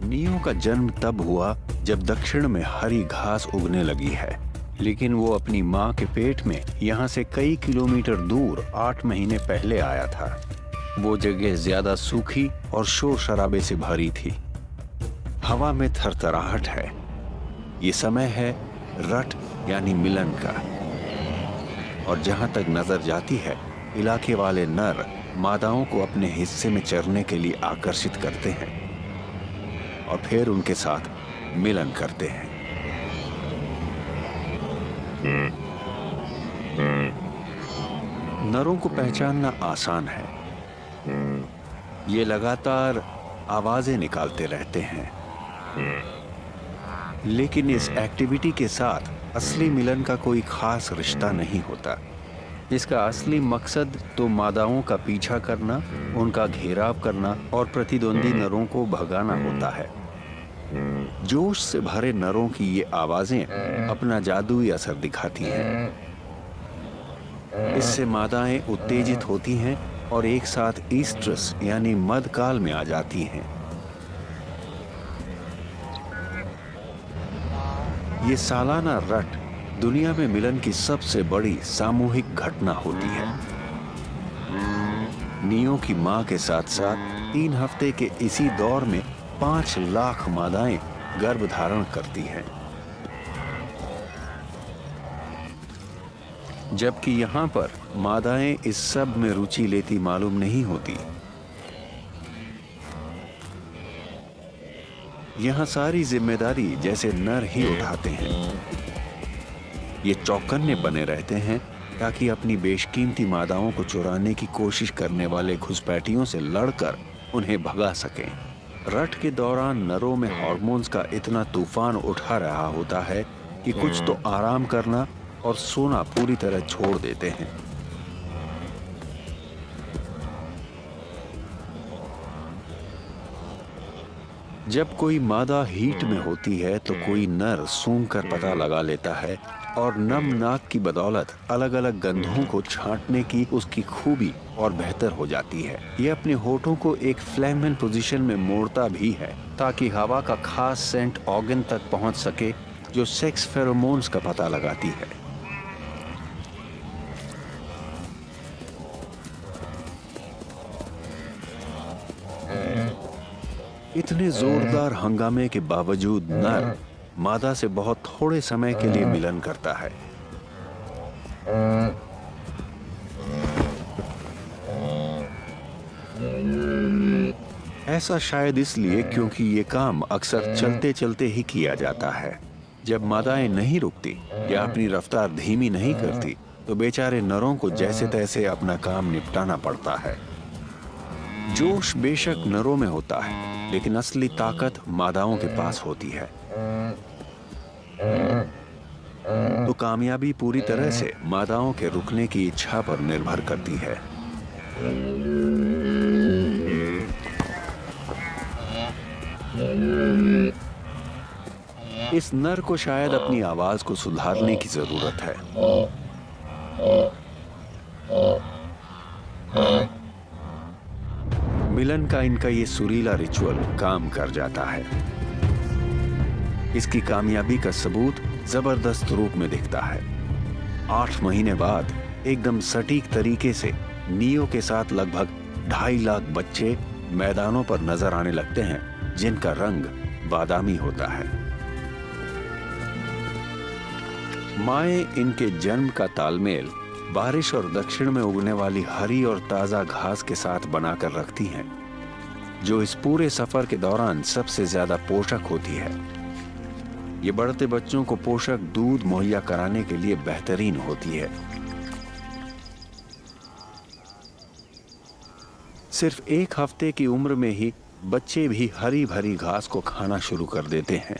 Neo का जन्म तब हुआ जब दक्षिण में हरी घास उगने लगी है, लेकिन वो अपनी माँ के पेट में यहाँ से कई किलोमीटर दूर 8 महीने पहले आया था। वो जगह ज्यादा सूखी और शोर शराबे से भरी थी। हवा में थरथराहट है। ये समय है रट यानी मिलन का। और जहां तक नजर जाती है, इलाके वाले नर मादाओं को अपने हिस्से में चरने के लिए आकर्षित करते हैं और फिर उनके साथ मिलन करते हैं। नरों को पहचानना आसान है। ये लगातार आवाजें निकालते रहते हैं, लेकिन इस एक्टिविटी के साथ असली मिलन का कोई खास रिश्ता नहीं होता। इसका असली मकसद तो मादाओं का पीछा करना, उनका घेराव करना और प्रतिद्वंदी नरों को भगाना होता है। जोश से भरे नरों की ये आवाजें अपना जादुई असर दिखाती हैं। इससे मादाएं उत्तेजित होती हैं और एक साथ ईस्ट्रस यानी मध्यकाल में आ जाती हैं। ये सालाना रट दुनिया में मिलन की सबसे बड़ी सामूहिक घटना होती है। नियो की मां के साथ साथ 3 हफ्ते के इसी दौर में 5 लाख मादाएं गर्भ धारण करती हैं। जबकि यहाँ पर मादाएं इस सब में रुचि लेती मालूम नहीं होती। यहाँ सारी जिम्मेदारी जैसे नर ही उठाते हैं। ये चौकन्ने बने रहते हैं ताकि अपनी बेशकीमती मादाओं को चुराने की कोशिश करने वाले घुसपैठियों से लड़कर उन्हें भगा सकें। रट के दौरान नरों में हार्मोन्स का इतना तूफान उठा रहा होता है कि कुछ तो आराम करना और सोना पूरी तरह छोड़ देते हैं। जब कोई मादा हीट में होती है तो कोई नर सूंघ कर पता लगा लेता है और नम नाक की बदौलत अलग अलग गंधों को छांटने की उसकी खूबी और बेहतर हो जाती है। ये अपने होठों को एक फ्लैमन पोजीशन में मोड़ता भी है ताकि हवा का खास सेंट ऑर्गन तक पहुंच सके जो सेक्स फेरोमोन्स का पता लगाती है। इतने जोरदार हंगामे के बावजूद नर मादा से बहुत थोड़े समय के लिए मिलन करता है। ऐसा शायद इसलिए क्योंकि ये काम अक्सर चलते चलते ही किया जाता है। जब मादाएं नहीं रुकती या अपनी रफ्तार धीमी नहीं करती तो बेचारे नरों को जैसे तैसे अपना काम निपटाना पड़ता है। जोश बेशक नरों में होता है, लेकिन असली ताकत मादाओं के पास होती है। तो कामयाबी पूरी तरह से मादाओं के रुकने की इच्छा पर निर्भर करती है। इस नर को शायद अपनी आवाज को सुधारने की जरूरत है। मिलन का इनका ये सुरीला रिचुअल काम कर जाता है। इसकी कामयाबी का सबूत जबरदस्त रूप में दिखता है। 8 महीने बाद एकदम सटीक तरीके से नियो के साथ लगभग 2.5 लाख बच्चे मैदानों पर नजर आने लगते हैं, जिनका रंग बादामी होता है। माएं इनके जन्म का तालमेल बारिश और दक्षिण में उगने वाली हरी और ताजा घास के साथ बनाकर रखती हैं, जो इस पूरे सफर के दौरान सबसे ज्यादा पोषक होती है। ये बढ़ते बच्चों को पोषक दूध मुहैया कराने के लिए बेहतरीन होती है। सिर्फ 1 हफ्ते की उम्र में ही बच्चे भी हरी भरी घास को खाना शुरू कर देते हैं।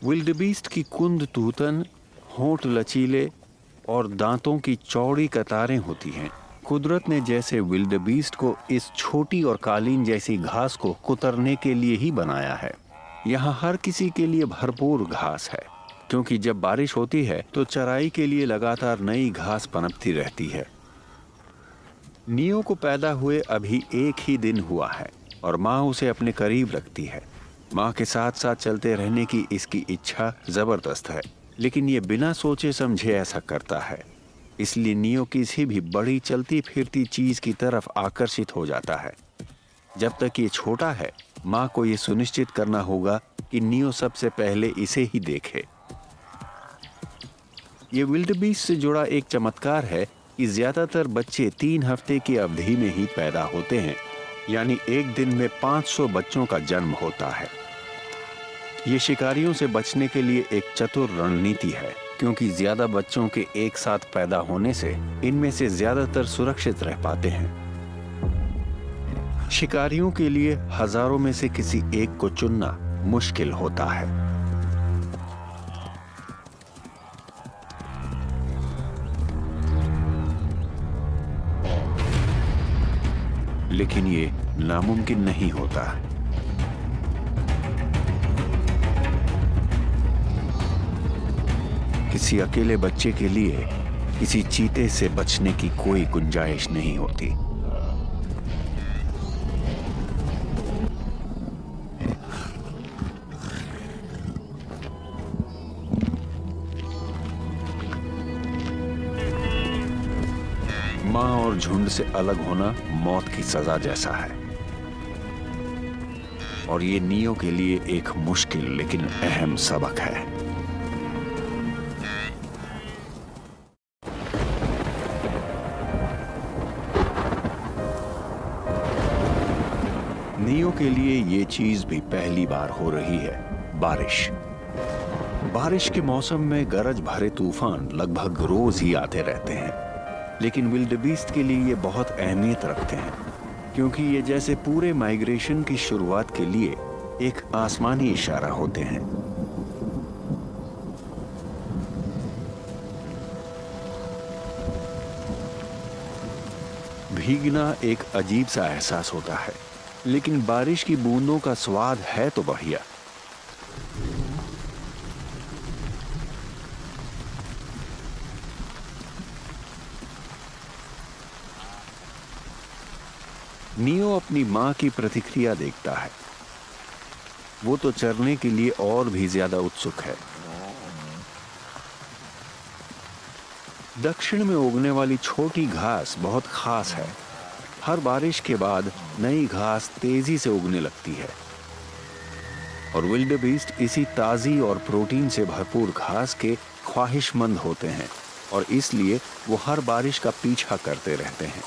विल्डबीस्ट की कुंद तूतन, होंठ लचीले और दांतों की चौड़ी कतारें होती हैं। कुदरत ने जैसे विल्डबीस्ट को इस छोटी और कालीन जैसी घास को कुतरने के लिए ही बनाया है। यहाँ हर किसी के लिए भरपूर घास है, क्योंकि जब बारिश होती है तो चराई के लिए लगातार नई घास पनपती रहती है। नियो को पैदा हुए अभी एक ही दिन हुआ है और माँ उसे अपने करीब रखती है। माँ के साथ साथ चलते रहने की इसकी इच्छा जबरदस्त है, लेकिन ये बिना सोचे समझे ऐसा करता है। इसलिए नियो किसी भी बड़ी चलती फिरती चीज की तरफ आकर्षित हो जाता है। जब तक ये छोटा है, माँ को ये सुनिश्चित करना होगा कि नियो सबसे पहले इसे ही देखे। ये विल्डबीस्ट से जुड़ा एक चमत्कार है कि ज्यादातर बच्चे 3 हफ्ते की अवधि में ही पैदा होते हैं, यानी एक दिन में 500 बच्चों का जन्म होता है। ये शिकारियों से बचने के लिए एक चतुर रणनीति है, क्योंकि ज्यादा बच्चों के एक साथ पैदा होने से इनमें से ज्यादातर सुरक्षित रह पाते हैं। शिकारियों के लिए हजारों में से किसी एक को चुनना मुश्किल होता है। लेकिन ये नामुमकिन नहीं होता। किसी अकेले बच्चे के लिए किसी चीते से बचने की कोई गुंजाइश नहीं होती। माँ और झुंड से अलग होना मौत की सजा जैसा है, और ये नियो के लिए एक मुश्किल लेकिन अहम सबक है। नियो के लिए ये चीज भी पहली बार हो रही है, बारिश। बारिश के मौसम में गरज भरे तूफान लगभग रोज ही आते रहते हैं, लेकिन विल्डबीस्ट के लिए ये बहुत अहमियत रखते हैं, क्योंकि ये जैसे पूरे माइग्रेशन की शुरुआत के लिए एक आसमानी इशारा होते हैं। भीगना एक अजीब सा एहसास होता है, लेकिन बारिश की बूंदों का स्वाद है तो बढ़िया। नियो अपनी मां की प्रतिक्रिया देखता है। वो तो चरने के लिए और भी ज्यादा उत्सुक है। दक्षिण में उगने वाली छोटी घास बहुत खास है। हर बारिश के बाद नई घास तेजी से उगने लगती है, और विल्डबीस्ट इसी ताजी और प्रोटीन से भरपूर घास के ख्वाहिशमंद होते हैं, और इसलिए वो हर बारिश का पीछा करते रहते हैं।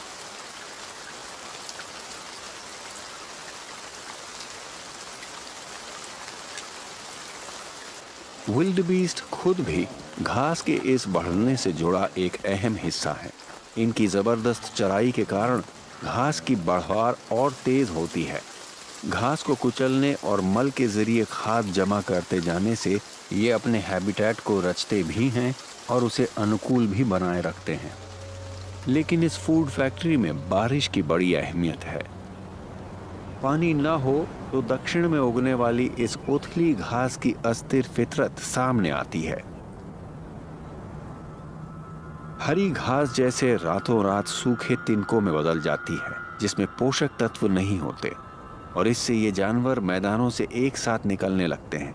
विल्डबीस्ट खुद भी घास के इस बढ़ने से जुड़ा एक अहम हिस्सा है। इनकी जबरदस्त चराई के कारण घास की बढ़वार और तेज होती है। घास को कुचलने और मल के जरिए खाद जमा करते जाने से ये अपने हैबिटेट को रचते भी हैं और उसे अनुकूल भी बनाए रखते हैं। लेकिन इस फूड फैक्ट्री में बारिश की बड़ी अहमियत है। पानी न हो तो दक्षिण में उगने वाली इस उथली घास की अस्थिर फितरत सामने आती है। हरी घास जैसे रातों रात सूखे तिनकों में बदल जाती है, जिसमें पोषक तत्व नहीं होते, और इससे ये जानवर मैदानों से एक साथ निकलने लगते हैं।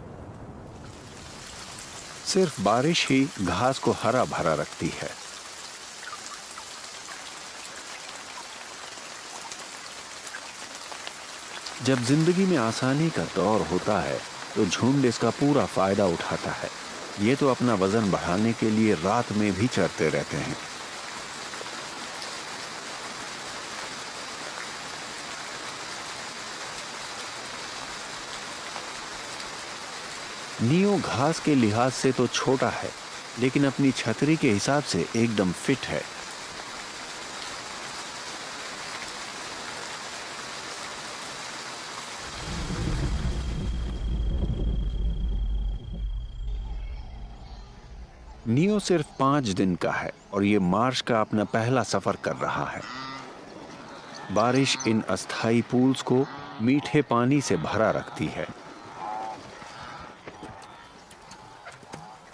सिर्फ बारिश ही घास को हरा भरा रखती है। जब जिंदगी में आसानी का दौर होता है तो झुंड इसका पूरा फायदा उठाता है। ये तो अपना वजन बढ़ाने के लिए रात में भी चरते रहते हैं। नियो घास के लिहाज से तो छोटा है, लेकिन अपनी छतरी के हिसाब से एकदम फिट है। नियो सिर्फ 5 दिन का है और ये मार्च का अपना पहला सफर कर रहा है। बारिश इन अस्थायी पूल्स को मीठे पानी से भरा रखती है।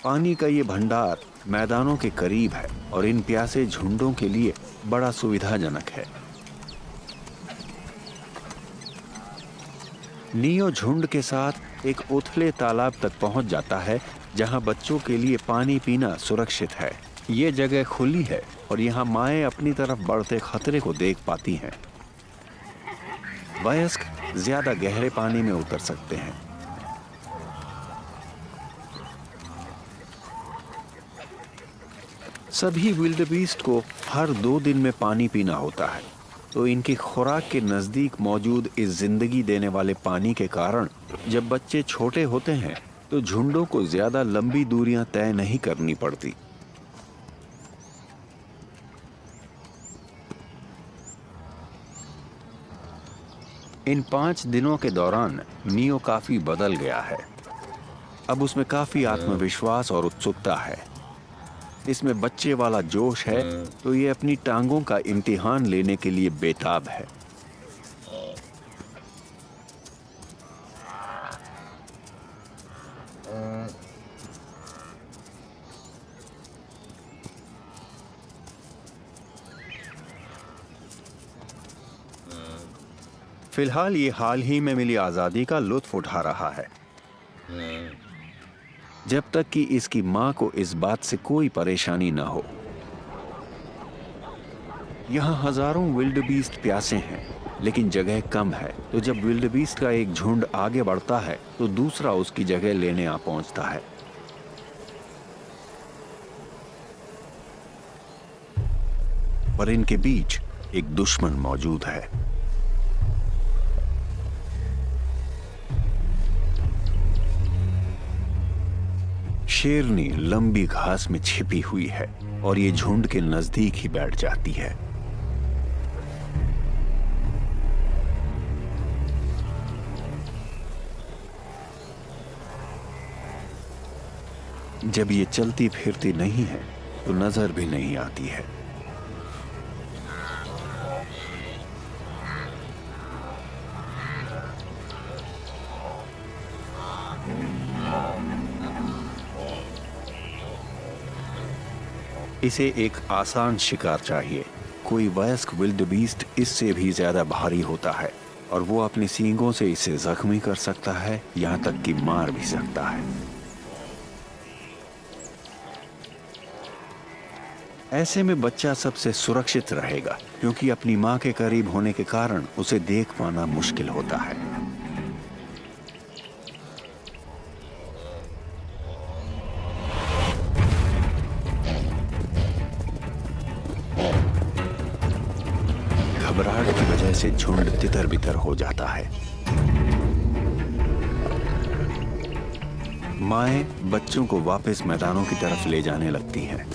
पानी का ये भंडार मैदानों के करीब है और इन प्यासे झुंडों के लिए बड़ा सुविधाजनक है। नियो झुंड के साथ एक उथले तालाब तक पहुंच जाता है जहां बच्चों के लिए पानी पीना सुरक्षित है। ये जगह खुली है और यहाँ माएँ अपनी तरफ बढ़ते खतरे को देख पाती हैं। वयस्क ज्यादा गहरे पानी में उतर सकते हैं। सभी विल्डबीस्ट को हर 2 दिन में पानी पीना होता है, तो इनकी खुराक के नजदीक मौजूद इस जिंदगी देने वाले पानी के कारण जब बच्चे छोटे होते हैं तो झुंडों को ज्यादा लंबी दूरियां तय नहीं करनी पड़ती। इन 5 दिनों के दौरान नियो काफी बदल गया है। अब उसमें काफी आत्मविश्वास और उत्सुकता है। इसमें बच्चे वाला जोश है, तो ये अपनी टांगों का इम्तिहान लेने के लिए बेताब है। फिलहाल ये हाल ही में मिली आजादी का लुत्फ उठा रहा है, जब तक कि इसकी मां को इस बात से कोई परेशानी न हो। यहाँ हजारों विल्डबीस्ट प्यासे हैं, लेकिन जगह कम है, तो जब विल्डबीस्ट का एक झुंड आगे बढ़ता है तो दूसरा उसकी जगह लेने आ पहुंचता है। पर इनके बीच एक दुश्मन मौजूद है। शेरनी लंबी घास में छिपी हुई है और ये झुंड के नजदीक ही बैठ जाती है। जब ये चलती फिरती नहीं है तो नजर भी नहीं आती है। इसे एक आसान शिकार चाहिए। कोई वयस्क विल्डबीस्ट इससे भी ज्यादा भारी होता है और वो अपनी सींगों से इसे जख्मी कर सकता है, यहां तक कि मार भी सकता है। ऐसे में बच्चा सबसे सुरक्षित रहेगा, क्योंकि अपनी मां के करीब होने के कारण उसे देख पाना मुश्किल होता है। घबराहट की वजह से झुंड तितर बितर हो जाता है। माएं बच्चों को वापस मैदानों की तरफ ले जाने लगती हैं।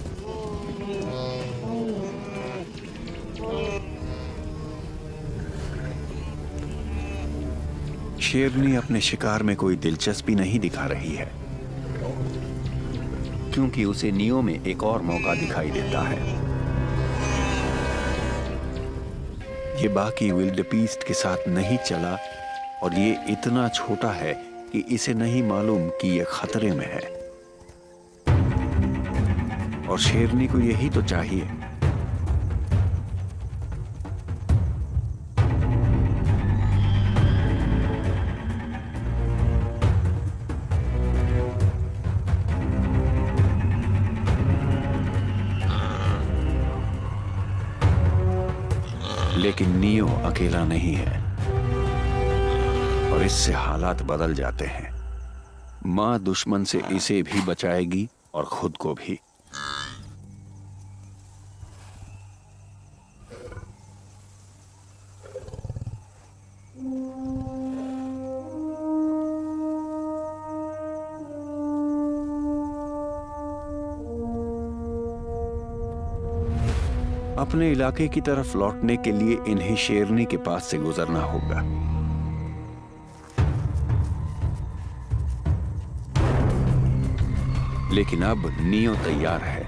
शेरनी अपने शिकार में कोई दिलचस्पी नहीं दिखा रही है, क्योंकि उसे नियो में एक और मौका दिखाई देता है। ये बाकी विल्डबीस्ट के साथ नहीं चला और ये इतना छोटा है कि इसे नहीं मालूम कि ये खतरे में है, और शेरनी को यही तो चाहिए। लेकिन नियो अकेला नहीं है और इससे हालात बदल जाते हैं। मां दुश्मन से इसे भी बचाएगी और खुद को भी। अपने इलाके की तरफ लौटने के लिए इन्हें शेरनी के पास से गुजरना होगा। लेकिन अब नियो तैयार है।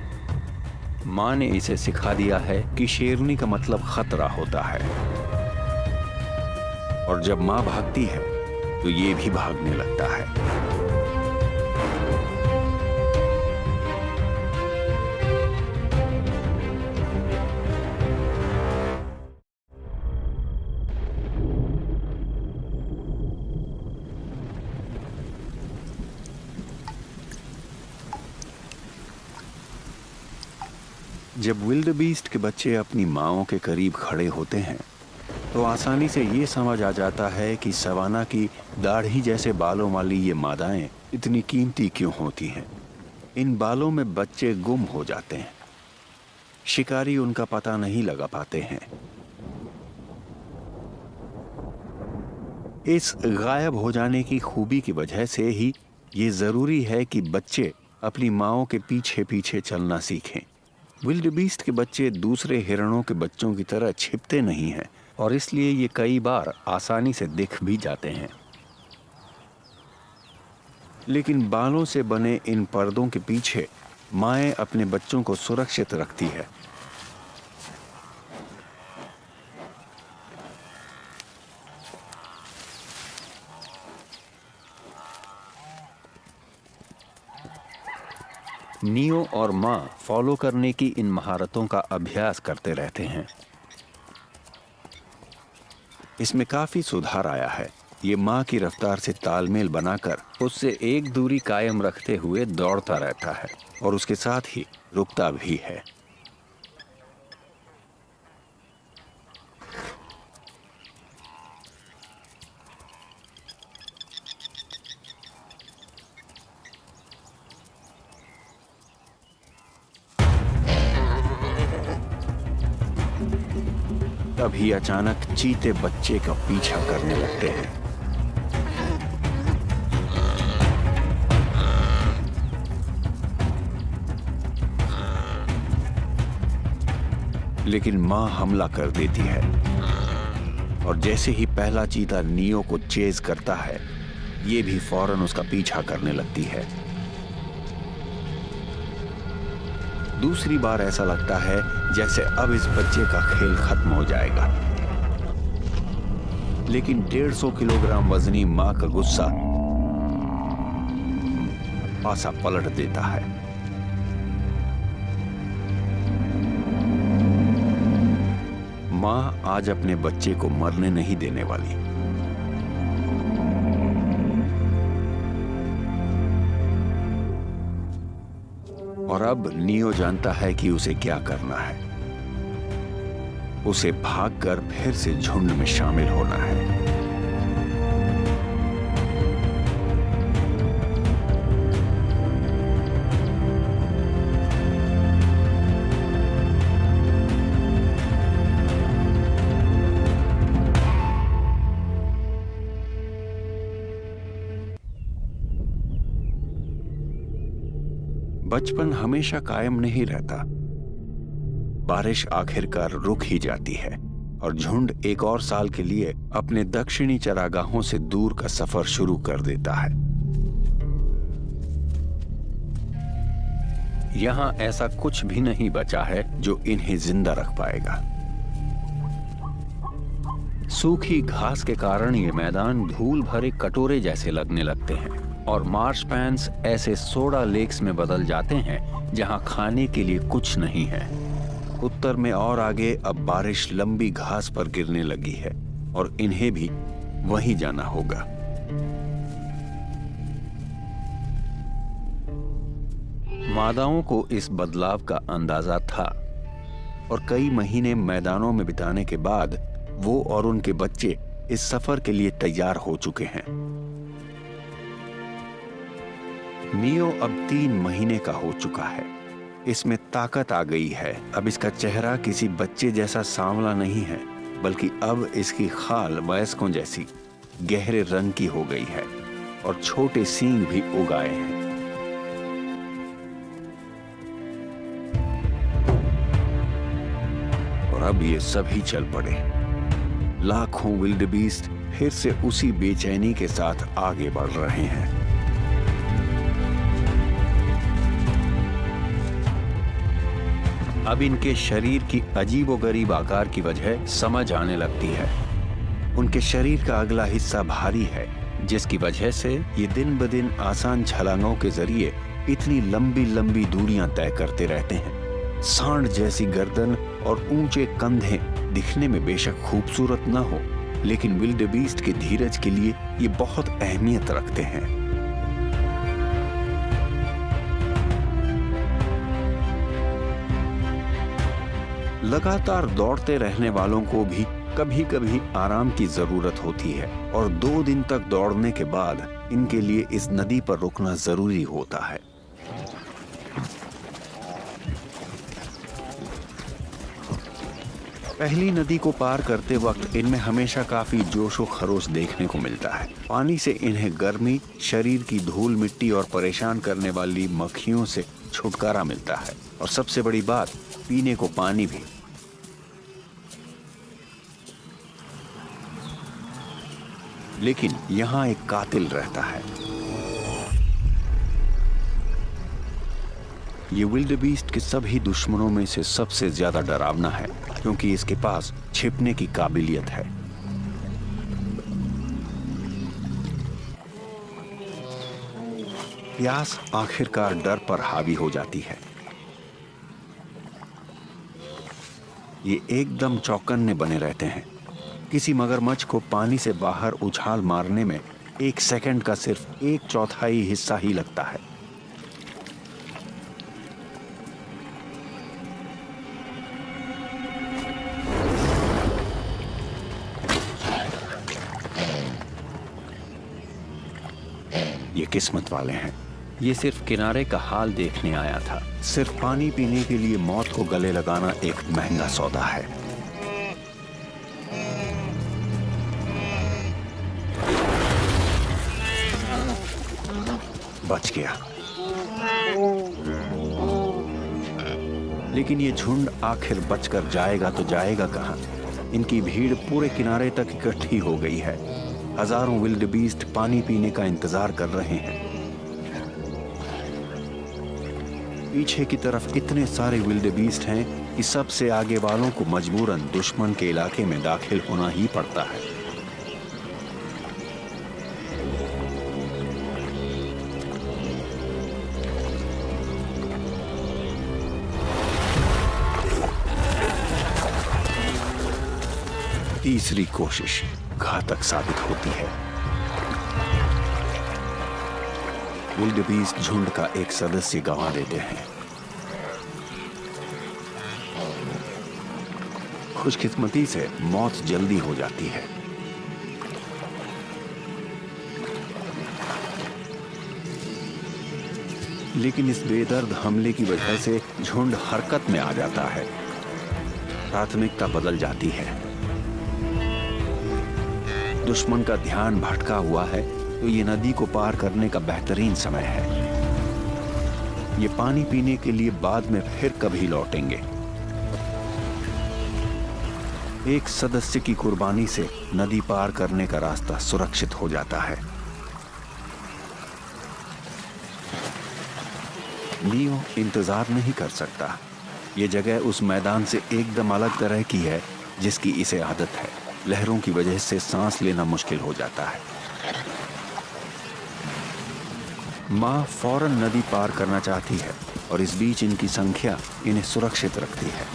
मां ने इसे सिखा दिया है कि शेरनी का मतलब खतरा होता है, और जब मां भागती है तो ये भी भागने लगता है। जब विल्डबीस्ट के बच्चे अपनी माँओं के करीब खड़े होते हैं तो आसानी से ये समझ आ जाता है कि सवाना की दाढ़ी जैसे बालों वाली ये मादाएं इतनी कीमती क्यों होती हैं। इन बालों में बच्चे गुम हो जाते हैं, शिकारी उनका पता नहीं लगा पाते हैं। इस गायब हो जाने की खूबी की वजह से ही ये जरूरी है कि बच्चे अपनी माँओं के पीछे पीछे चलना सीखें। विल्डबीस्ट के बच्चे दूसरे हिरणों के बच्चों की तरह छिपते नहीं हैं और इसलिए ये कई बार आसानी से दिख भी जाते हैं। लेकिन बालों से बने इन पर्दों के पीछे माएँ अपने बच्चों को सुरक्षित रखती है। नियो और माँ फॉलो करने की इन महारतों का अभ्यास करते रहते हैं। इसमें काफी सुधार आया है। ये माँ की रफ्तार से तालमेल बनाकर उससे एक दूरी कायम रखते हुए दौड़ता रहता है और उसके साथ ही रुकता भी है। तभी अचानक चीते बच्चे का पीछा करने लगते हैं। लेकिन मां हमला कर देती है और जैसे ही पहला चीता नियो को चेज करता है, ये भी फौरन उसका पीछा करने लगती है। दूसरी बार ऐसा लगता है जैसे अब इस बच्चे का खेल खत्म हो जाएगा। लेकिन 150 किलोग्राम वजनी मां का गुस्सा पासा पलट देता है। मां आज अपने बच्चे को मरने नहीं देने वाली। और अब नियो जानता है कि उसे क्या करना है। उसे भागकर फिर से झुंड में शामिल होना है। बचपन हमेशा कायम नहीं रहता। बारिश आखिरकार रुक ही जाती है और झुंड एक और साल के लिए अपने दक्षिणी चरागाहों से दूर का सफर शुरू कर देता है। यहां ऐसा कुछ भी नहीं बचा है जो इन्हें जिंदा रख पाएगा। सूखी घास के कारण ये मैदान धूल भरे कटोरे जैसे लगने लगते हैं और मार्श पैन्स ऐसे सोडा लेक्स में बदल जाते हैं जहां खाने के लिए कुछ नहीं है। उत्तर में और आगे अब बारिश लंबी घास पर गिरने लगी है और इन्हें भी वहीं जाना होगा। मादाओं को इस बदलाव का अंदाजा था और कई महीने मैदानों में बिताने के बाद वो और उनके बच्चे इस सफर के लिए तैयार हो चुके हैं। नियो अब 3 महीने का हो चुका है। इसमें ताकत आ गई है। अब इसका चेहरा किसी बच्चे जैसा सांवला नहीं है, बल्कि अब इसकी खाल वयस्कों जैसी गहरे रंग की हो गई है और छोटे सींग भी उग आए हैं। और अब ये सभी चल पड़े। लाखों विल्डबीस्ट फिर से उसी बेचैनी के साथ आगे बढ़ रहे हैं। अब इनके शरीर की अजीबोगरीब आकार की वजह समझ आने लगती है। उनके शरीर का अगला हिस्सा भारी है, जिसकी वजह से ये दिन ब दिन आसान छलांगों के जरिए इतनी लंबी लंबी दूरियां तय करते रहते हैं। सांड जैसी गर्दन और ऊंचे कंधे दिखने में बेशक खूबसूरत न हो, लेकिन विल्डबीस्ट के धीरज के लिए ये बहुत अहमियत रखते हैं। लगातार दौड़ते रहने वालों को भी कभी कभी आराम की जरूरत होती है और 2 दिन तक दौड़ने के बाद इनके लिए इस नदी पर रुकना जरूरी होता है। पहली नदी को पार करते वक्त इनमें हमेशा काफी जोश व खरोश देखने को मिलता है। पानी से इन्हें गर्मी, शरीर की धूल मिट्टी और परेशान करने वाली मक्खियों से छुटकारा मिलता है और सबसे बड़ी बात, पीने को पानी भी। लेकिन यहाँ एक कातिल रहता है। ये विल्डेबीस्ट के सभी दुश्मनों में से सबसे ज्यादा डरावना है क्योंकि इसके पास छिपने की काबिलियत है। प्यास आखिरकार डर पर हावी हो जाती है। ये एकदम चौकन्ने बने रहते हैं। किसी मगरमच्छ को पानी से बाहर उछाल मारने में 1 सेकंड का सिर्फ 1/4 हिस्सा ही लगता है। ये किस्मत वाले हैं। ये सिर्फ किनारे का हाल देखने आया था। सिर्फ पानी पीने के लिए मौत को गले लगाना एक महंगा सौदा है। बच गया। लेकिन ये झुंड आखिर बचकर जाएगा तो जाएगा कहां? इनकी भीड़ पूरे किनारे तक इकट्ठी हो गई है। हजारों विल्डेबीस्ट पानी पीने का इंतजार कर रहे हैं। पीछे की तरफ इतने सारे विल्डेबीस्ट हैं कि सबसे आगे वालों को मजबूरन दुश्मन के इलाके में दाखिल होना ही पड़ता है। तीसरी कोशिश घातक साबित होती है। विल्डेबीस्ट झुंड का एक सदस्य गंवा देते हैं। खुशकिस्मती से मौत जल्दी हो जाती है। लेकिन इस बेदर्द हमले की वजह से झुंड हरकत में आ जाता है। प्राथमिकता बदल जाती है। दुश्मन का ध्यान भटका हुआ है तो ये नदी को पार करने का बेहतरीन समय है। ये पानी पीने के लिए बाद में फिर कभी लौटेंगे। एक सदस्य की कुर्बानी से नदी पार करने का रास्ता सुरक्षित हो जाता है। नियो इंतजार नहीं कर सकता। ये जगह उस मैदान से एकदम अलग तरह की है जिसकी इसे आदत है। लहरों की वजह से सांस लेना मुश्किल हो जाता है। माँ फौरन नदी पार करना चाहती है और इस बीच इनकी संख्या इन्हें सुरक्षित रखती है।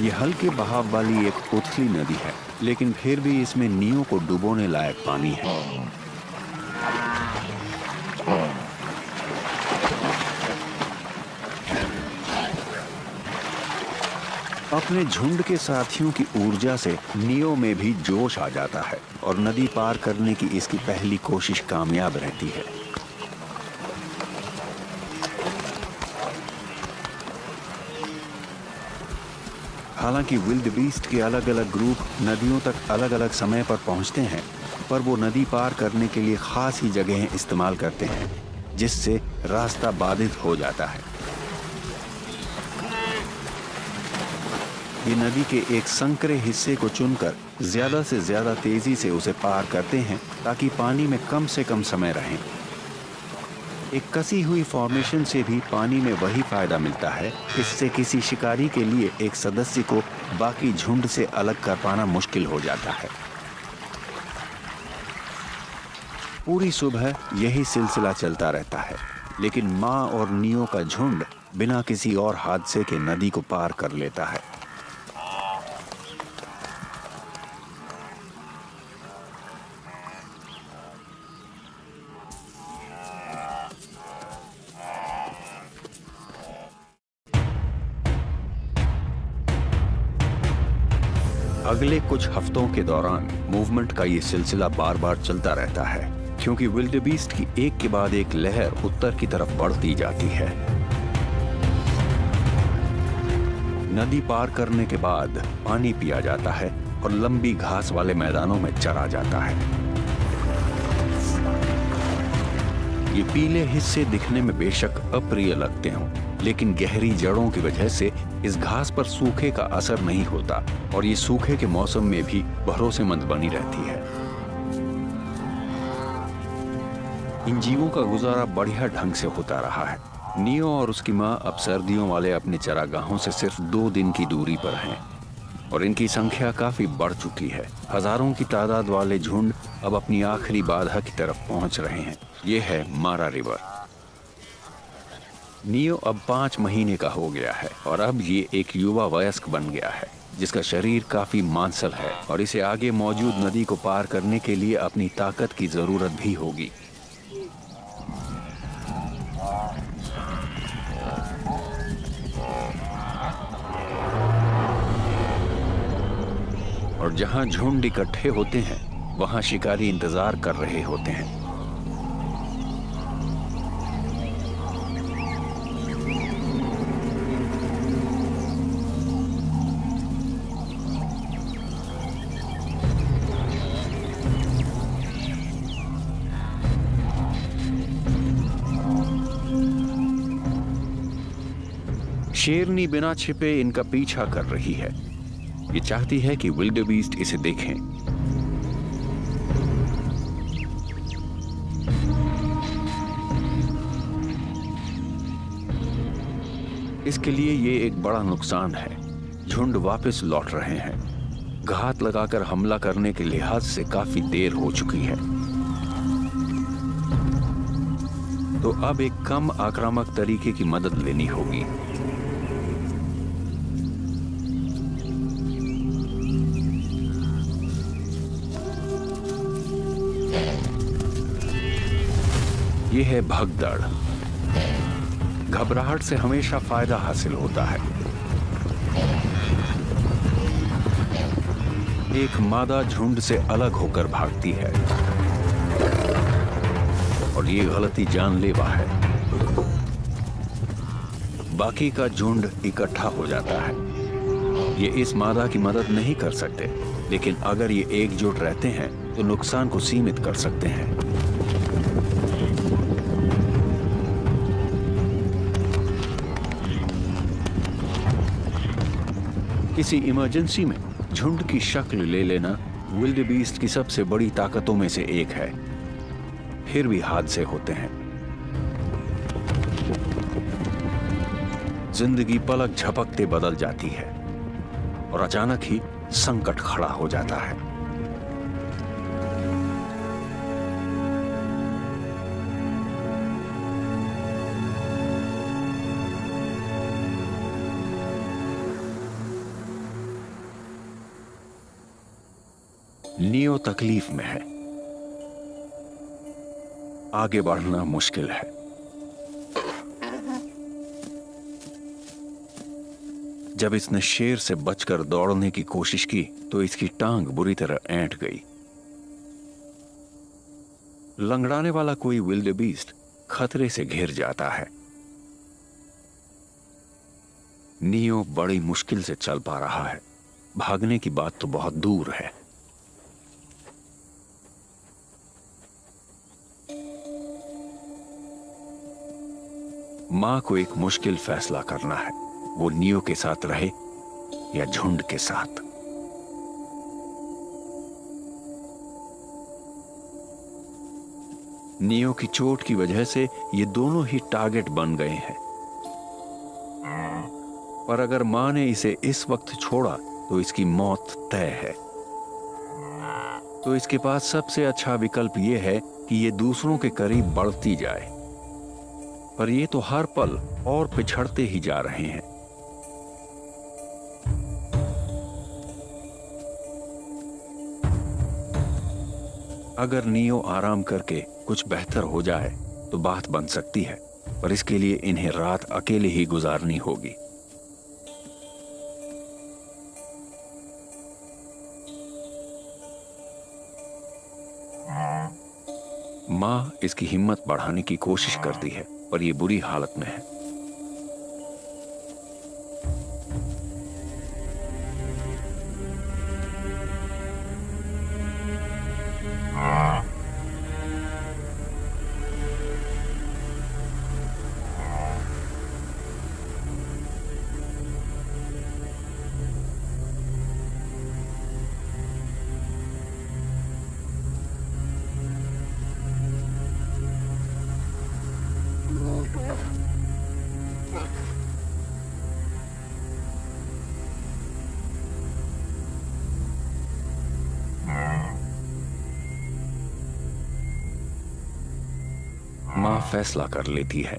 यह हल्के बहाव वाली एक उथली नदी है, लेकिन फिर भी इसमें नियो को डुबोने लायक पानी है। अपने झुंड के साथियों की ऊर्जा से नियो में भी जोश आ जाता है और नदी पार करने की इसकी पहली कोशिश कामयाब रहती है। हालांकि विल्डेबीस्ट के अलग अलग ग्रुप नदियों तक अलग अलग समय पर पहुंचते हैं, पर वो नदी पार करने के लिए खास ही जगहें इस्तेमाल करते हैं, जिससे रास्ता बाधित हो जाता है। ये नदी के एक संकरे हिस्से को चुनकर ज्यादा से ज्यादा तेजी से उसे पार करते हैं ताकि पानी में कम से कम समय रहें। एक कसी हुई फॉर्मेशन से भी पानी में वही फायदा मिलता है। इससे किसी शिकारी के लिए एक सदस्य को बाकी झुंड से अलग कर पाना मुश्किल हो जाता है। पूरी सुबह यही सिलसिला चलता रहता है, लेकिन माँ और नियो का झुंड बिना किसी और हादसे के नदी को पार कर लेता है। अगले कुछ हफ्तों के दौरान मूवमेंट का ये सिलसिला बार बार चलता रहता है, क्योंकि विल्डेबीस्ट की एक के बाद एक लहर उत्तर की तरफ बढ़ती जाती है। नदी पार करने के बाद पानी पिया जाता है और लंबी घास वाले मैदानों में चरा जाता है। ये पीले हिस्से दिखने में बेशक अप्रिय लगते हों, लेकिन गहरी जड़ों की वजह से इस घास पर सूखे का असर नहीं होता और ये सूखे के मौसम में भी भरोसेमंद बनी रहती है। इन जीवों का गुजारा बढ़िया ढंग से होता रहा है। नियो और उसकी मां अब सर्दियों वाले अपने चरागाहों से सिर्फ 2 दिन की दूरी पर हैं और इनकी संख्या काफी बढ़ चुकी है। हजारों की तादाद वाले झुंड अब अपनी आखिरी बाधा की तरफ पहुंच रहे हैं। ये है मारा रिवर। नियो अब 5 महीने का हो गया है और अब ये एक युवा वयस्क बन गया है, जिसका शरीर काफी मांसल है और इसे आगे मौजूद नदी को पार करने के लिए अपनी ताकत की जरूरत भी होगी। और जहां झुंड इकट्ठे होते हैं, वहां शिकारी इंतजार कर रहे होते हैं। शेरनी बिना छिपे इनका पीछा कर रही है। ये चाहती है कि विल्डेबीस्ट इसे देखें। इसके लिए ये एक बड़ा नुकसान है। झुंड वापस लौट रहे हैं। घात लगाकर हमला करने के लिहाज से काफी देर हो चुकी है। तो अब एक कम आक्रामक तरीके की मदद लेनी होगी। ये है भगदड़। घबराहट से हमेशा फायदा हासिल होता है। एक मादा झुंड से अलग होकर भागती है और ये गलती जानलेवा है। बाकी का झुंड इकट्ठा हो जाता है। ये इस मादा की मदद नहीं कर सकते, लेकिन अगर ये एकजुट रहते हैं तो नुकसान को सीमित कर सकते हैं। किसी इमरजेंसी में झुंड की शक्ल ले लेना विल्डेबीस्ट की सबसे बड़ी ताकतों में से एक है। फिर भी हादसे होते हैं। जिंदगी पलक झपकते बदल जाती है और अचानक ही संकट खड़ा हो जाता है। नियो तकलीफ में है। आगे बढ़ना मुश्किल है। जब इसने शेर से बचकर दौड़ने की कोशिश की तो इसकी टांग बुरी तरह ऐंठ गई। लंगड़ाने वाला कोई विल्डेबीस्ट खतरे से घिर जाता है। नियो बड़ी मुश्किल से चल पा रहा है। भागने की बात तो बहुत दूर है। मां को एक मुश्किल फैसला करना है। वो नियो के साथ रहे या झुंड के साथ। नियो की चोट की वजह से ये दोनों ही टारगेट बन गए हैं। पर अगर मां ने इसे इस वक्त छोड़ा तो इसकी मौत तय है। तो इसके पास सबसे अच्छा विकल्प यह है कि ये दूसरों के करीब बढ़ती जाए। पर ये तो हर पल और पिछड़ते ही जा रहे हैं। अगर नियो आराम करके कुछ बेहतर हो जाए तो बात बन सकती है, पर इसके लिए इन्हें रात अकेले ही गुजारनी होगी। माँ इसकी हिम्मत बढ़ाने की कोशिश करती है, पर ये बुरी हालत में है। माँ फैसला कर लेती है,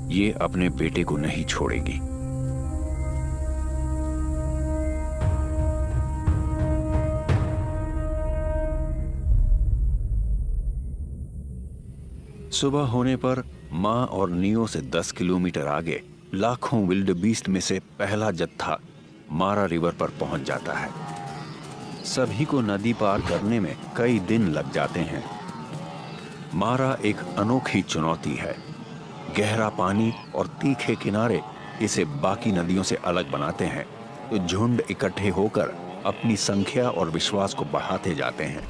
ये अपने बेटे को नहीं छोड़ेगी। सुबह होने पर माँ और नियो से 10 किलोमीटर आगे लाखों विल्डबीस्ट में से पहला जत्था मारा रिवर पर पहुंच जाता है। सभी को नदी पार करने में कई दिन लग जाते हैं। मारा एक अनोखी चुनौती है। गहरा पानी और तीखे किनारे इसे बाकी नदियों से अलग बनाते हैं, तो झुंड इकट्ठे होकर अपनी संख्या और विश्वास को बढ़ाते जाते हैं।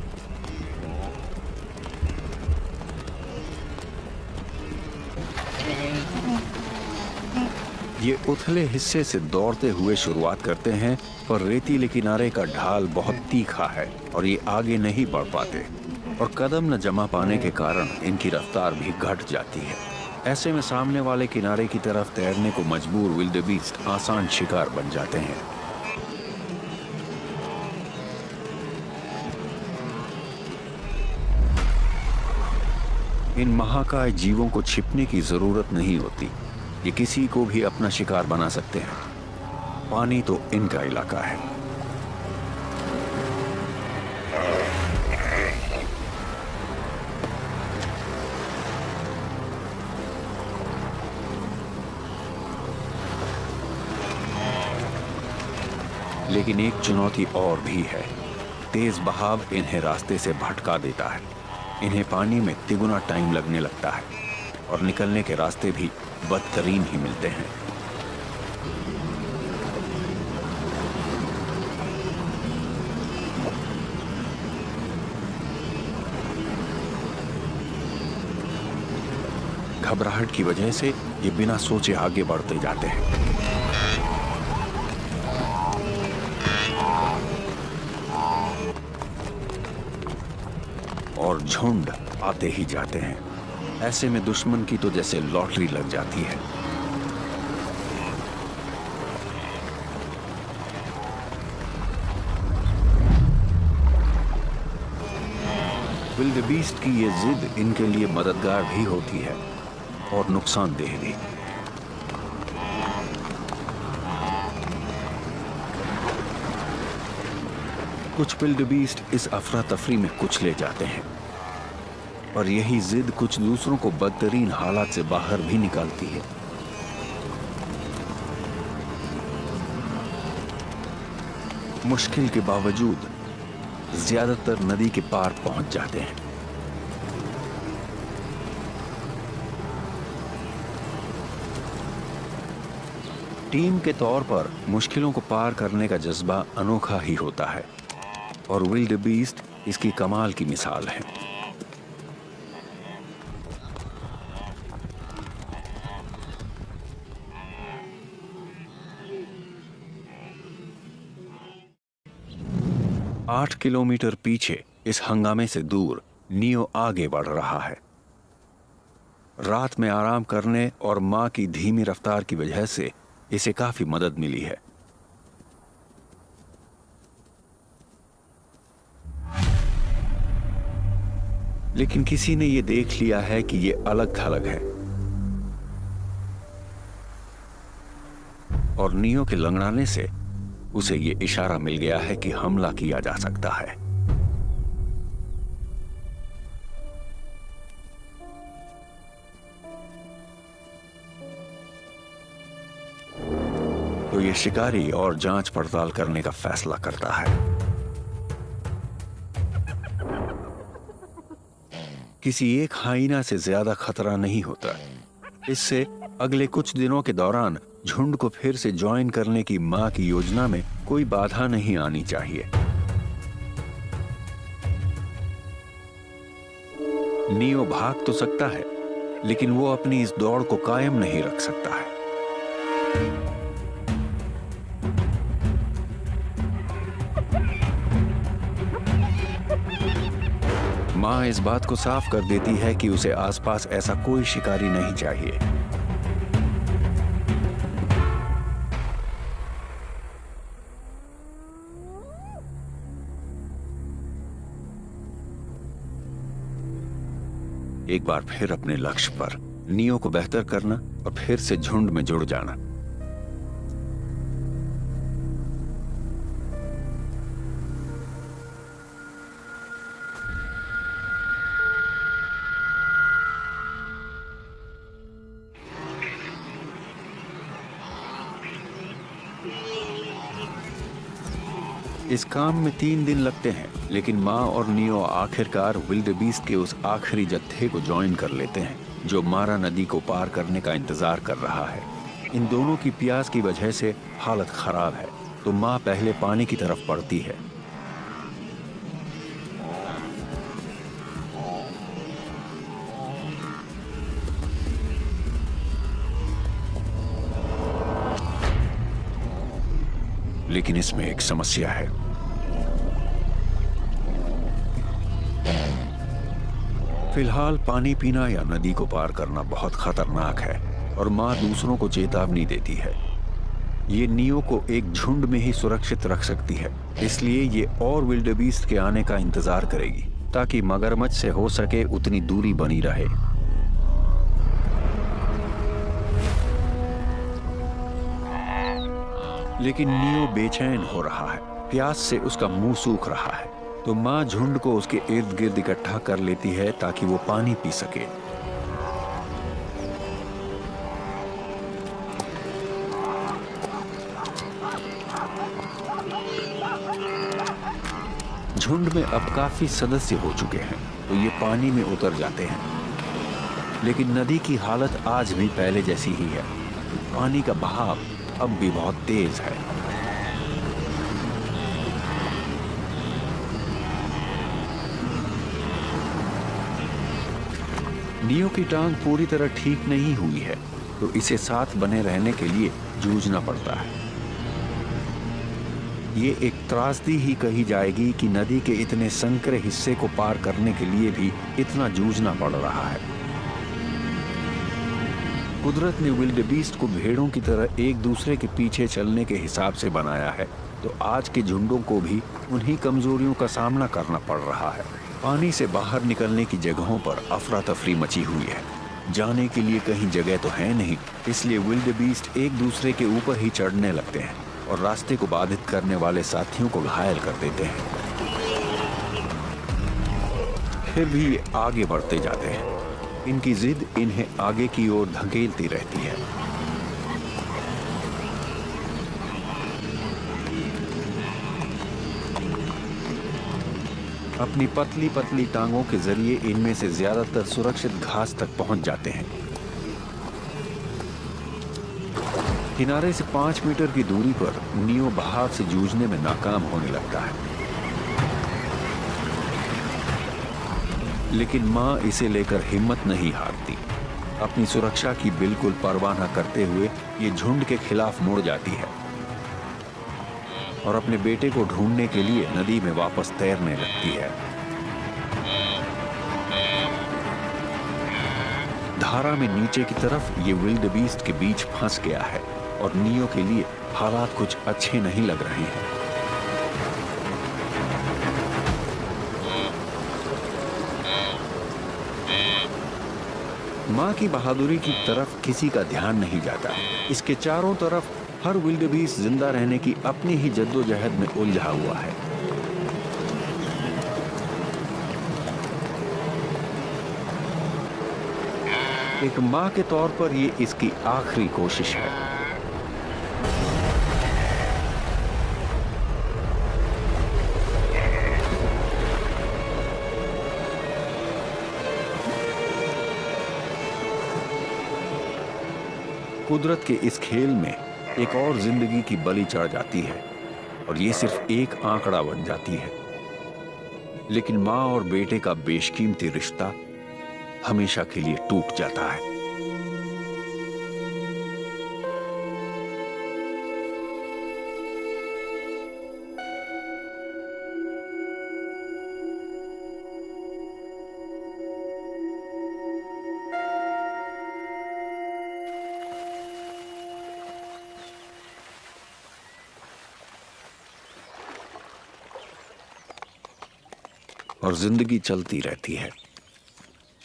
ये उथले हिस्से से दौड़ते हुए शुरुआत करते हैं, पर रेतीले किनारे का ढाल बहुत तीखा है और ये आगे नहीं बढ़ पाते, और कदम न जमा पाने के कारण इनकी रफ्तार भी घट जाती है। ऐसे में सामने वाले किनारे की तरफ तैरने को मजबूर विल्डबीस्ट आसान शिकार बन जाते हैं। इन महाकाय जीवों को छिपने की जरूरत नहीं होती, ये किसी को भी अपना शिकार बना सकते हैं। पानी तो इनका इलाका है। लेकिन एक चुनौती और भी है। तेज बहाव इन्हें रास्ते से भटका देता है। इन्हें पानी में तिगुना टाइम लगने लगता है और निकलने के रास्ते भी बदतरीन ही मिलते हैं। घबराहट की वजह से ये बिना सोचे आगे बढ़ते जाते हैं। और झुंड आते ही जाते हैं। ऐसे में दुश्मन की तो जैसे लॉटरी लग जाती है। विल्डबीस्ट की ये जिद इनके लिए मददगार भी होती है और नुकसानदेह भी। कुछ विल्डबीस्ट इस अफरा तफरी में कुचले जाते हैं, और यही जिद कुछ दूसरों को बदतरीन हालात से बाहर भी निकालती है। मुश्किल के बावजूद ज्यादातर नदी के पार पहुंच जाते हैं। टीम के तौर पर मुश्किलों को पार करने का जज्बा अनोखा ही होता है, और विल्डबीस्ट इसकी कमाल की मिसाल है। आठ किलोमीटर पीछे इस हंगामे से दूर नियो आगे बढ़ रहा है। रात में आराम करने और मां की धीमी रफ्तार की वजह से इसे काफी मदद मिली है। लेकिन किसी ने यह देख लिया है कि यह अलग थलग है, और नियो के लंगड़ाने से उसे यह इशारा मिल गया है कि हमला किया जा सकता है। तो यह शिकारी और जांच पड़ताल करने का फैसला करता है। किसी एक हाइना से ज्यादा खतरा नहीं होता। इससे अगले कुछ दिनों के दौरान झुंड को फिर से ज्वाइन करने की मां की योजना में कोई बाधा नहीं आनी चाहिए। नियो भाग तो सकता है, लेकिन वो अपनी इस दौड़ को कायम नहीं रख सकता है। मां इस बात को साफ कर देती है कि उसे आसपास ऐसा कोई शिकारी नहीं चाहिए। एक बार फिर अपने लक्ष्य पर, नियो को बेहतर करना और फिर से झुंड में जुड़ जाना। इस काम में 3 दिन लगते हैं, लेकिन माँ और नियो आखिरकार विल्डेबीस्ट के उस आखिरी जत्थे को ज्वाइन कर लेते हैं जो मारा नदी को पार करने का इंतजार कर रहा है। इन दोनों की प्यास की वजह से हालत खराब है, तो माँ पहले पानी की तरफ बढ़ती है। लेकिन इसमें एक समस्या है। फिलहाल पानी पीना या नदी को पार करना बहुत खतरनाक है और माँ दूसरों को चेतावनी देती है। ये नियो को एक झुंड में ही सुरक्षित रख सकती है, इसलिए ये और विल्डेबीस्ट के आने का इंतजार करेगी ताकि मगरमच्छ से हो सके उतनी दूरी बनी रहे। लेकिन नियो बेचैन हो रहा है, प्यास से उसका मुंह सूख रहा है, तो माँ झुंड को उसके इर्द गिर्द इकट्ठा कर लेती है ताकि वो पानी पी सके। झुंड में अब काफी सदस्य हो चुके हैं, तो ये पानी में उतर जाते हैं। लेकिन नदी की हालत आज भी पहले जैसी ही है। पानी का बहाव अब भी बहुत तेज है। नियो की टांग पूरी तरह ठीक नहीं हुई है, तो इसे साथ बने रहने के लिए जूझना पड़ता है। ये एक त्रासदी ही कही जाएगी कि नदी के इतने संकरे हिस्से को पार करने के लिए भी इतना जूझना पड़ रहा है। कुदरत ने विल्डेबीस्ट को भेड़ों की तरह एक दूसरे के पीछे चलने के हिसाब से बनाया है, तो आज के झुंडों को भी उन्हीं कमजोरियों का सामना करना पड़ रहा है। पानी से बाहर निकलने की जगहों पर अफरा तफरी मची हुई है। जाने के लिए कहीं जगह तो है नहीं, इसलिए विल्डेबीस्ट एक दूसरे के ऊपर ही चढ़ने लगते हैं और रास्ते को बाधित करने वाले साथियों को घायल कर देते हैं। फिर भी ये आगे बढ़ते जाते हैं। इनकी जिद इन्हें आगे की ओर धकेलती रहती है। अपनी पतली पतली टांगों के जरिए इनमें से ज्यादातर सुरक्षित घास तक पहुंच जाते हैं। किनारे से 5 मीटर की दूरी पर नियो बहाव से जूझने में नाकाम होने लगता है, लेकिन माँ इसे लेकर हिम्मत नहीं हारती। अपनी सुरक्षा की बिल्कुल परवाह न करते हुए ये झुंड के खिलाफ मुड़ जाती है और अपने बेटे को ढूंढने के लिए नदी में वापस तैरने लगती है। धारा में नीचे की तरफ ये विल्डेबीस्ट के बीच फंस गया है और नियो के लिए हालात कुछ अच्छे नहीं लग रहे हैं। माँ की बहादुरी की तरफ किसी का ध्यान नहीं जाता। इसके चारों तरफ हर विल्डेबीस्ट जिंदा रहने की अपनी ही जद्दोजहद में उलझा हुआ है। एक माँ के तौर पर ये इसकी आखिरी कोशिश है। कुदरत के इस खेल में एक और जिंदगी की बलि चढ़ जाती है और ये सिर्फ एक आंकड़ा बन जाती है। लेकिन माँ और बेटे का बेशकीमती रिश्ता हमेशा के लिए टूट जाता है। और जिंदगी चलती रहती है।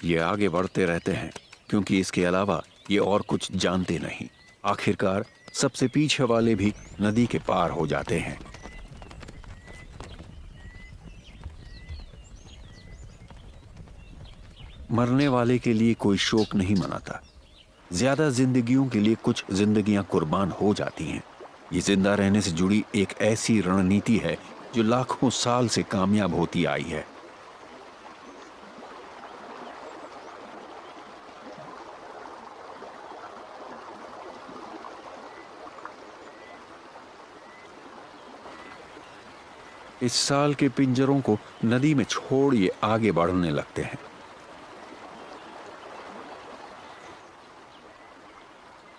ये आगे बढ़ते रहते हैं क्योंकि इसके अलावा ये और कुछ जानते नहीं। आखिरकार सबसे पीछे वाले भी नदी के पार हो जाते हैं। मरने वाले के लिए कोई शोक नहीं मनाता। ज्यादा जिंदगियों के लिए कुछ जिंदगियां कुर्बान हो जाती हैं। ये जिंदा रहने से जुड़ी एक ऐसी रणनीति है जो लाखों साल से कामयाब होती आई है। इस साल के पिंजरों को नदी में छोड़ ये आगे बढ़ने लगते हैं।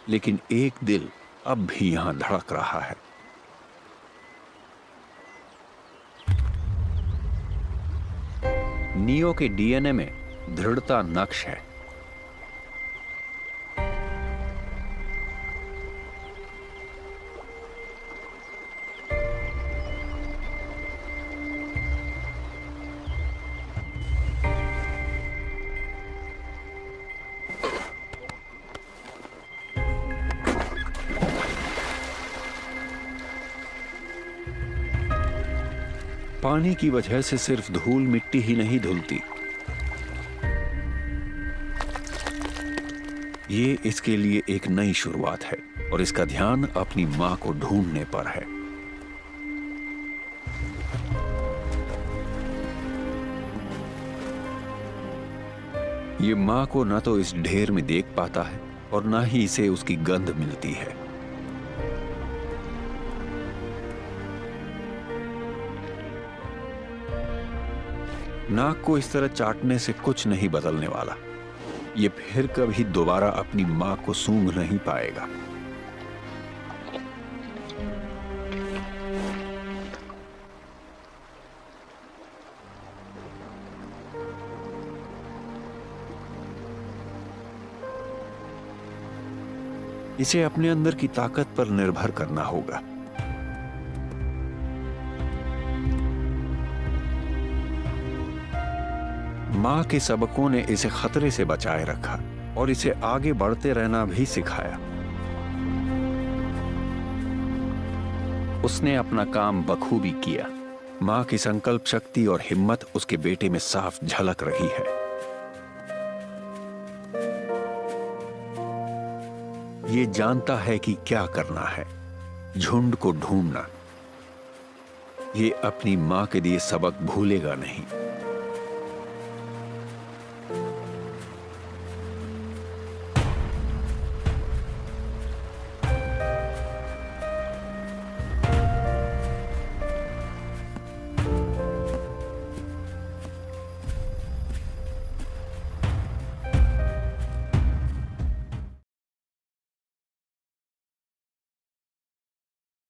लेकिन एक दिल अब भी यहां धड़क रहा है। नियो के डीएनए में दृढ़ता नक्श है। पानी की वजह से सिर्फ धूल मिट्टी ही नहीं धुलती, ये इसके लिए एक नई शुरुआत है और इसका ध्यान अपनी मां को ढूंढने पर है। ये मां को न तो इस ढेर में देख पाता है और न ही इसे उसकी गंध मिलती है। नाक को इस तरह चाटने से कुछ नहीं बदलने वाला। ये फिर कभी दोबारा अपनी मां को सूंघ नहीं पाएगा। इसे अपने अंदर की ताकत पर निर्भर करना होगा। मां के सबकों ने इसे खतरे से बचाए रखा और इसे आगे बढ़ते रहना भी सिखाया। उसने अपना काम बखूबी किया। मां की संकल्प शक्ति और हिम्मत उसके बेटे में साफ झलक रही है। ये जानता है कि क्या करना है, झुंड को ढूंढना। ये अपनी मां के दिए सबक भूलेगा नहीं।